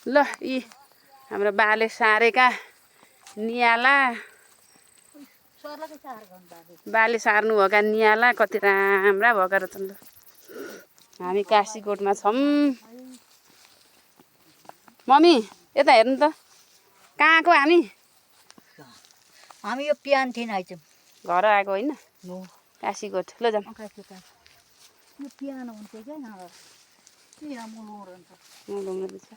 ल यी हाम्रो बाले सारेका नियाला बाले सार्नुभएका नियाला कति राम्रा भएका रहेछन्। ल हामी काशीकोटमा छौँ। मम्मी यता हेर्नु त कहाँको हामी यो पियान थिएन आइछौँ घर आएको होइन काशीकोट। ल जाऊँ। यो पियान हुन्थ्यो क्या यहाँ मुलुङ रहन्छ।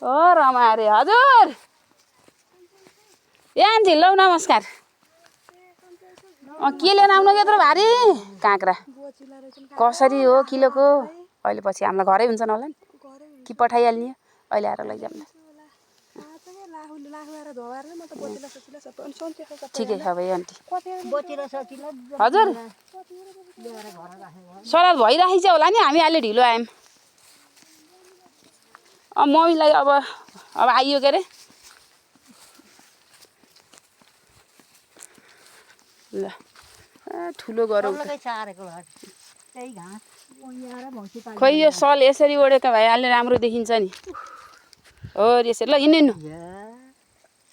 ओ रमा अरे हजुर ए आन्टी लौ नमस्कार। के लिएर आउनु यत्रो भारी काँक्रा कसरी हो किलोको? अहिले पछि हामीलाई घरै हुन्छन् होला नि कि पठाइहाल्ने अहिले आएर लैजाऊँ न। ठिकै छ भाइ आन्टी। हजुर सलाद भइरहेछ होला नि हामी अहिले ढिलो आयौँ। मम्मीलाई अब आइयो के अरे। ल ठुलो गरौँ खोइ यो सल यसरी ओढेको भए अहिले राम्रो देखिन्छ नि। हो यसरी ल हिँड्नु हिँड्नु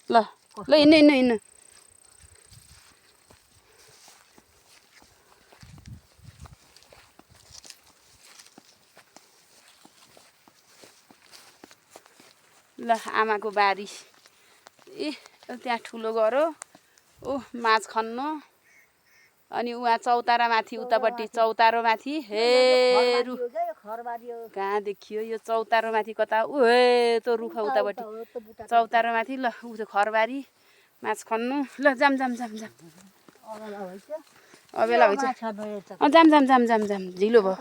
ल ल हिँड्नु हिँड्नु हिँड्नु। ल आमाको बारी ए त्यहाँ ठुलो गरो ऊ माछ खन्नु अनि उहाँ चौतारा माथि उतापट्टि चौतारो माथि हेरु कहाँ देखियो यो चौतारो माथि कता ऊ हे त्यो रुख उतापट्टि चौतारो माथि। ल ऊ त्यो खरबारी माछ खन्नु। ल जाम जाम जाम जाम अबेला हुन्छ जाम जाम जाम जाम जाम ढिलो भयो।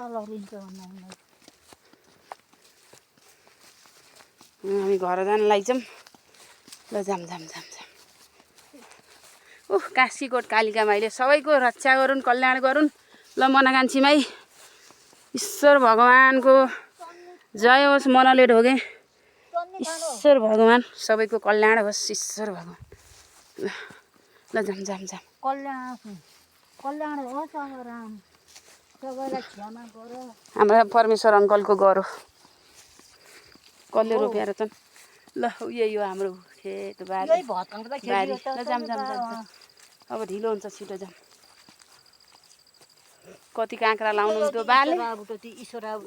हामी घर जान लाग्छौँ। ल जाम जाम जाम जाम। काशीकोट कालिका माईले सबैको रक्षा गरून् कल्याण गरून्। ल मनकान्छी माई ईश्वर भगवानको जय होस्। मनले ढोगे ईश्वर भगवान सबैको कल्याण होस् ईश्वर भगवान। ल जाम जाम जाम कल्याण होस् राम सबैलाई क्षमा गर। हाम्रा परमेश्वर अङ्कलको गरो कसले रोपेर छन्। ल यही हो हाम्रो खेत बारी। ल जाम जाम जाम अब ढिलो हुन्छ छिटो जाम। कति काँक्रा लाउनुहुन्थ्यो बाले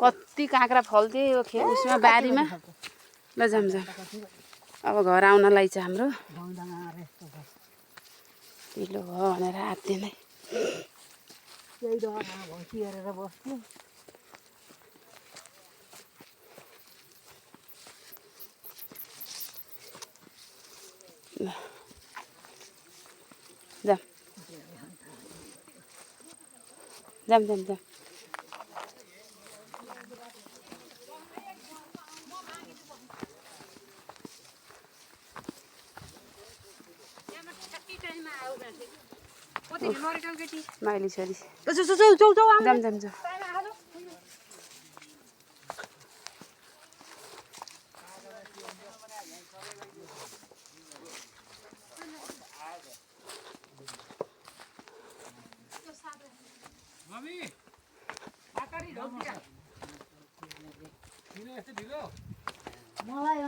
कति काँक्रा फल्थ्यो यो उसमा बारीमा। ल जाम जाम अब घर आउनलाई चाहिँ हाम्रो ढिलो भयो भनेर आत्तिनै जाम जाम जाम जाम। माइली छोरी जाम जाम जाम। मलाई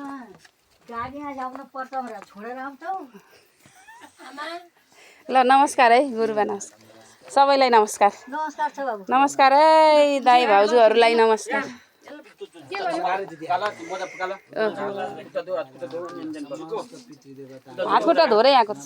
गाडीमा जाउनु पर्छ भनेर छोडेर आउँछौ। ल नमस्कार है गुरुबा नमस्कार सबैलाई नमस्कार। नमस्कार छ बाबु। नमस्कार है दाइ भाउजूहरूलाई नमस्कार। हातखुट्टा धोरै आएको छ।